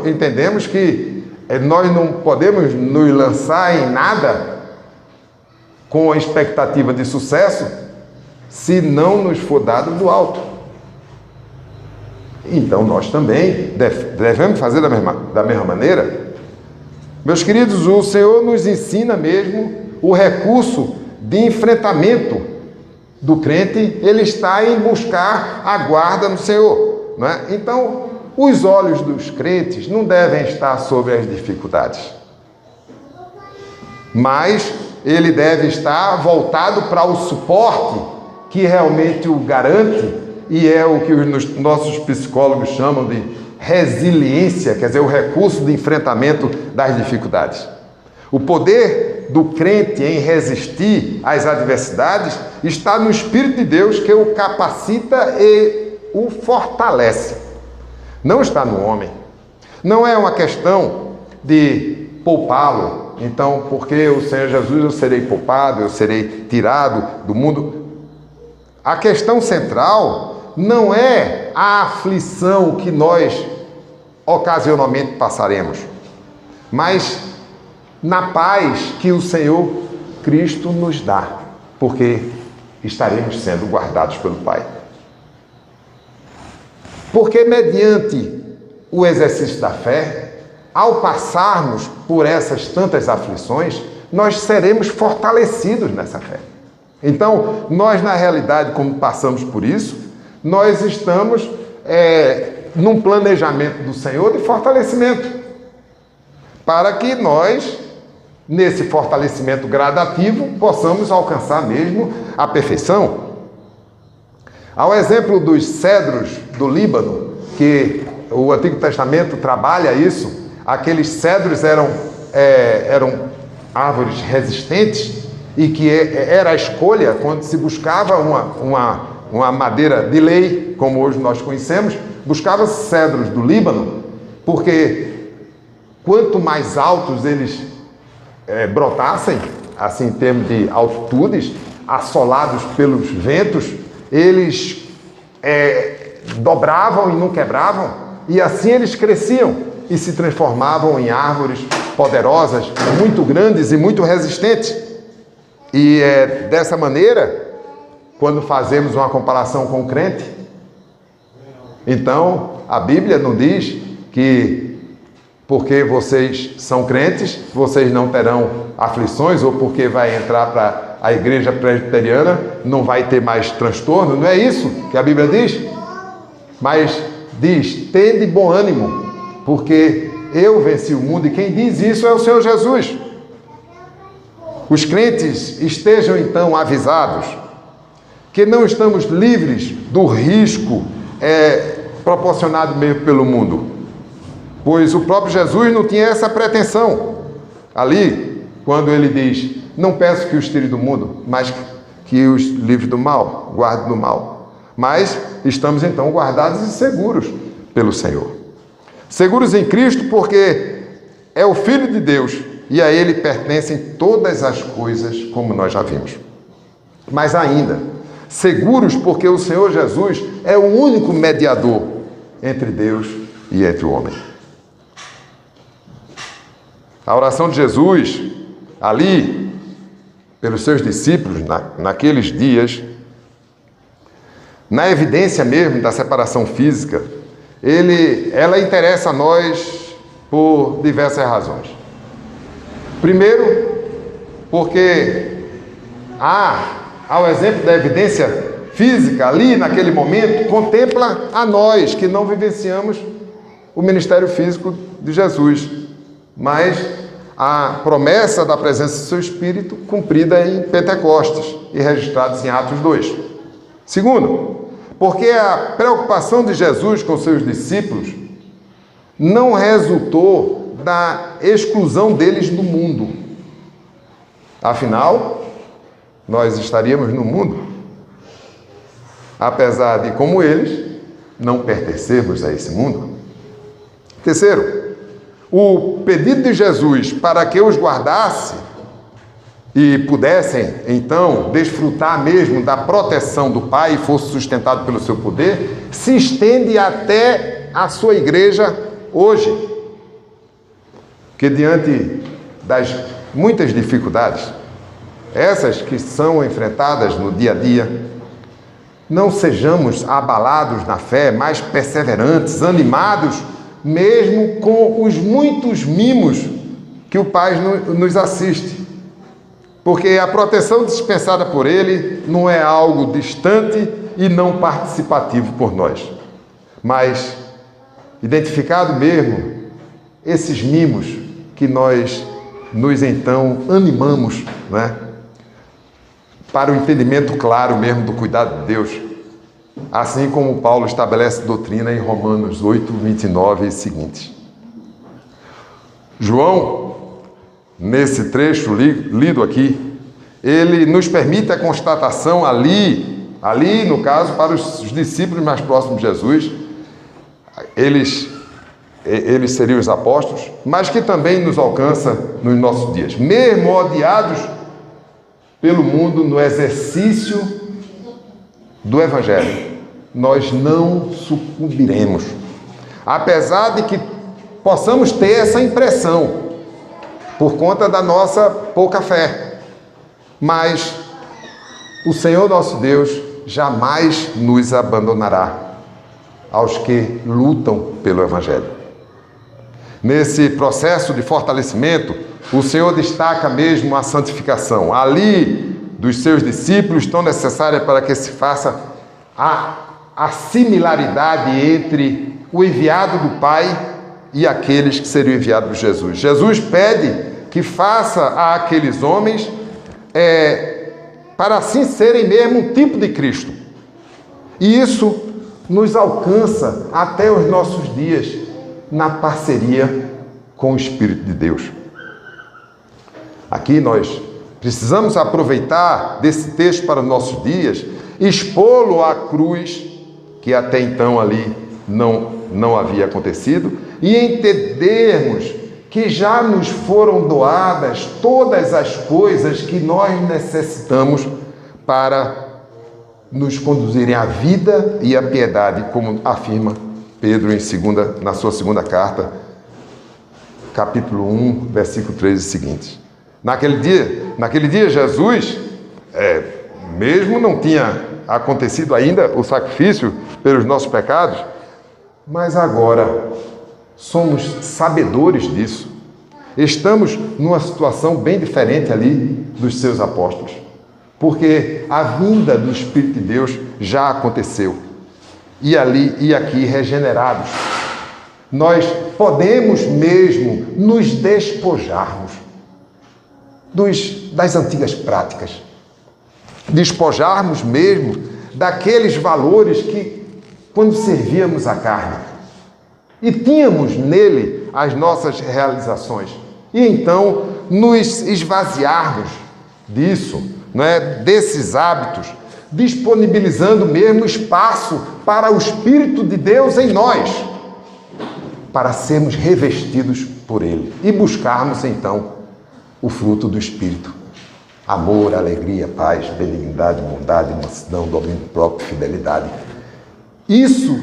entendemos que nós não podemos nos lançar em nada com a expectativa de sucesso se não nos for dado do alto. Então nós também devemos fazer da mesma maneira. Meus queridos, o Senhor nos ensina mesmo o recurso de enfrentamento do crente. Ele está em buscar a guarda no Senhor, não é? Então, os olhos dos crentes não devem estar sobre as dificuldades, mas ele deve estar voltado para o suporte que realmente o garante, e é o que os nossos psicólogos chamam de resiliência, quer dizer, o recurso de enfrentamento das dificuldades. O poder do crente em resistir às adversidades está no Espírito de Deus, que o capacita e o fortalece. Não está no homem. Não é uma questão de poupá-lo. Então, porque o Senhor Jesus eu serei poupado, eu serei tirado do mundo. A questão central não é a aflição que nós ocasionalmente passaremos, mas na paz que o Senhor Cristo nos dá, porque estaremos sendo guardados pelo Pai. Porque mediante o exercício da fé, ao passarmos por essas tantas aflições, nós seremos fortalecidos nessa fé. Então, nós na realidade, como passamos por isso, nós estamos num planejamento do Senhor de fortalecimento, para que nós, nesse fortalecimento gradativo, possamos alcançar mesmo a perfeição. Ao exemplo dos cedros do Líbano, que o Antigo Testamento trabalha isso, aqueles cedros eram árvores resistentes e que era a escolha quando se buscava uma madeira de lei, como hoje nós conhecemos, buscava-se cedros do Líbano, porque quanto mais altos eles brotassem, assim em termos de altitudes, assolados pelos ventos, eles dobravam e não quebravam, e assim eles cresciam e se transformavam em árvores poderosas, muito grandes e muito resistentes. E dessa maneira, quando fazemos uma comparação com o crente, então a Bíblia não diz que porque vocês são crentes, vocês não terão aflições, ou porque vai entrar para a igreja presbiteriana, não vai ter mais transtorno. Não é isso que a Bíblia diz? Mas diz, tende bom ânimo, porque eu venci o mundo, e quem diz isso é o Senhor Jesus. Os crentes estejam então avisados que não estamos livres do risco proporcionado mesmo pelo mundo, pois o próprio Jesus não tinha essa pretensão ali, quando ele diz, não peço que os tire do mundo, mas que os livre do mal, guarde do mal. Mas estamos então guardados e seguros pelo Senhor. Seguros em Cristo, porque é o Filho de Deus e a Ele pertencem todas as coisas, como nós já vimos. Mas ainda, seguros porque o Senhor Jesus é o único mediador entre Deus e entre o homem. A oração de Jesus, ali, pelos seus discípulos, naqueles dias, na evidência mesmo da separação física, ela interessa a nós por diversas razões. Primeiro, porque ao exemplo da evidência física, ali naquele momento, contempla a nós que não vivenciamos o ministério físico de Jesus, mas a promessa da presença do seu Espírito cumprida em Pentecostes e registrados em Atos 2. Segundo, porque a preocupação de Jesus com seus discípulos não resultou da exclusão deles do mundo. Afinal, nós estaríamos no mundo, apesar de, como eles, não pertencermos a esse mundo. Terceiro, o pedido de Jesus para que os guardasse e pudessem, então, desfrutar mesmo da proteção do Pai e fosse sustentado pelo seu poder, se estende até a sua igreja hoje. Que diante das muitas dificuldades, essas que são enfrentadas no dia a dia, não sejamos abalados na fé, mais perseverantes, animados, mesmo com os muitos mimos que o Pai nos assiste. Porque a proteção dispensada por Ele não é algo distante e não participativo por nós, mas identificado mesmo esses mimos que nós nos então animamos, né? Para o entendimento claro mesmo do cuidado de Deus, assim como Paulo estabelece doutrina em Romanos 8, 29 e seguintes. João, nesse trecho lido aqui, ele nos permite a constatação ali no caso, para os discípulos mais próximos de Jesus, eles seriam os apóstolos, mas que também nos alcança nos nossos dias. Mesmo odiados pelo mundo no exercício do Evangelho, nós não sucumbiremos. Apesar de que possamos ter essa impressão, por conta da nossa pouca fé. Mas o Senhor nosso Deus jamais nos abandonará aos que lutam pelo Evangelho. Nesse processo de fortalecimento, o Senhor destaca mesmo a santificação, ali dos seus discípulos, tão necessária para que se faça a similaridade entre o enviado do Pai e aqueles que seriam enviados por Jesus. Jesus pede que faça àqueles homens para assim serem mesmo um tipo de Cristo. E isso nos alcança até os nossos dias na parceria com o Espírito de Deus. Aqui nós precisamos aproveitar desse texto para os nossos dias, expô-lo à cruz, que até então ali não havia acontecido, e entendermos que já nos foram doadas todas as coisas que nós necessitamos para nos conduzirem à vida e à piedade, como afirma Pedro na sua segunda carta, capítulo 1, versículo 13 e seguintes. Naquele dia Jesus, mesmo não tinha acontecido ainda o sacrifício pelos nossos pecados, mas agora somos sabedores disso. Estamos numa situação bem diferente ali dos seus apóstolos, porque a vinda do Espírito de Deus já aconteceu. E ali e aqui regenerados, nós podemos mesmo nos despojarmos das antigas práticas, despojarmos mesmo daqueles valores que, quando servíamos a carne, e tínhamos nele as nossas realizações, e então nos esvaziarmos disso, desses hábitos, disponibilizando mesmo espaço para o Espírito de Deus em nós, para sermos revestidos por Ele e buscarmos então o fruto do Espírito: amor, alegria, paz, benignidade, bondade, mansidão, domínio próprio, fidelidade. Isso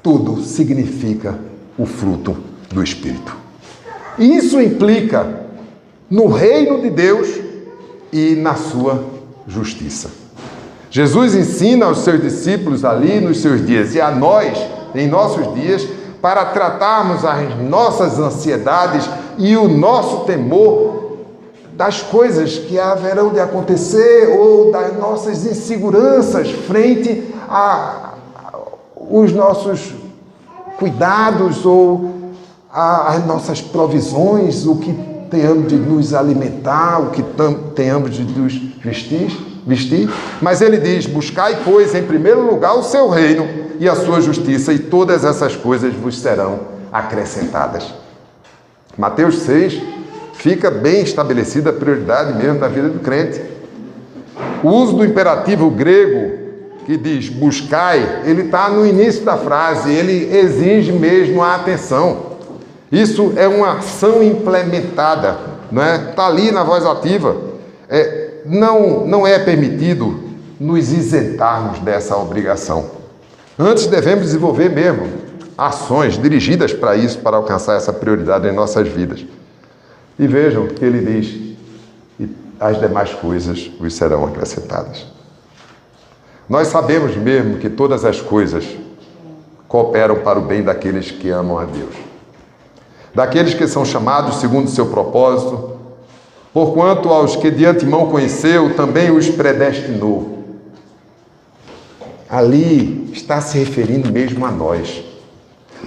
tudo significa o fruto do Espírito. Isso implica no reino de Deus e na sua justiça. Jesus ensina aos seus discípulos ali nos seus dias e a nós em nossos dias para tratarmos as nossas ansiedades e o nosso temor das coisas que haverão de acontecer ou das nossas inseguranças frente aos nossos cuidados ou às nossas provisões, o que tenhamos de nos alimentar, o que tenhamos de nos vestir. Mas ele diz: buscai, pois, em primeiro lugar o seu reino e a sua justiça, e todas essas coisas vos serão acrescentadas. Mateus 6 fica bem estabelecida a prioridade mesmo da vida do crente. O uso do imperativo grego que diz buscai, ele está no início da frase, ele exige mesmo a atenção. Isso é uma ação implementada, não é? Está ali na voz ativa. Não é permitido nos isentarmos dessa obrigação. Antes devemos desenvolver mesmo ações dirigidas para isso, para alcançar essa prioridade em nossas vidas. E vejam que ele diz: e as demais coisas vos serão acrescentadas. Nós sabemos mesmo que todas as coisas cooperam para o bem daqueles que amam a Deus, daqueles que são chamados segundo o seu propósito, porquanto aos que de antemão conheceu, também os predestinou. Ali está se referindo mesmo a nós,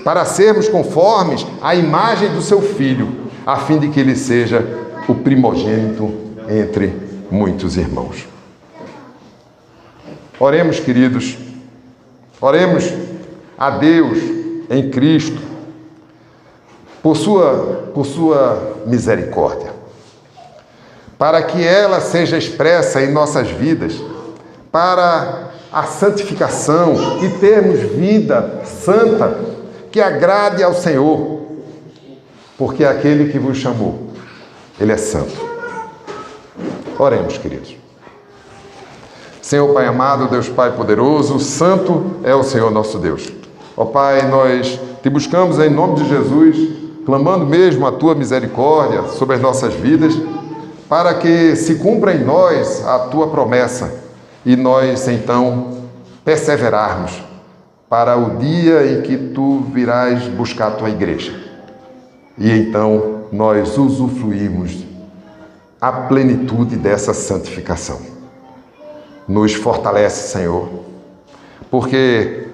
para sermos conformes à imagem do seu Filho, a fim de que ele seja o primogênito entre muitos irmãos. Oremos, queridos, oremos a Deus em Cristo, por sua misericórdia, para que ela seja expressa em nossas vidas, para a santificação e termos vida santa que agrade ao Senhor, porque aquele que vos chamou, Ele é santo. Oremos, queridos. Senhor Pai amado, Deus Pai poderoso, santo é o Senhor nosso Deus. Ó Pai, nós te buscamos em nome de Jesus, clamando mesmo a Tua misericórdia sobre as nossas vidas, para que se cumpra em nós a Tua promessa e nós, então, perseverarmos para o dia em que Tu virás buscar a Tua igreja. E então nós usufruímos a plenitude dessa santificação. Nos fortalece, Senhor, porque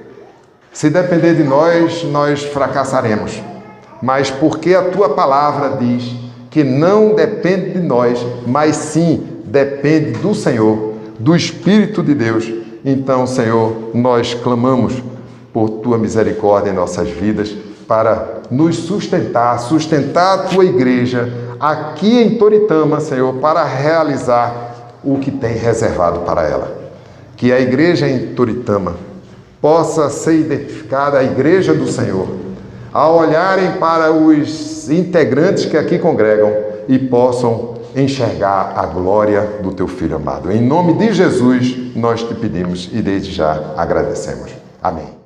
se depender de nós, nós fracassaremos. Mas porque a Tua palavra diz que não depende de nós, mas sim depende do Senhor, do Espírito de Deus, então, Senhor, nós clamamos por Tua misericórdia em nossas vidas, para nos sustentar a Tua igreja aqui em Toritama, Senhor, para realizar o que tem reservado para ela. Que a igreja em Toritama possa ser identificada, a igreja do Senhor, ao olharem para os integrantes que aqui congregam e possam enxergar a glória do Teu Filho amado. Em nome de Jesus, nós te pedimos e desde já agradecemos. Amém.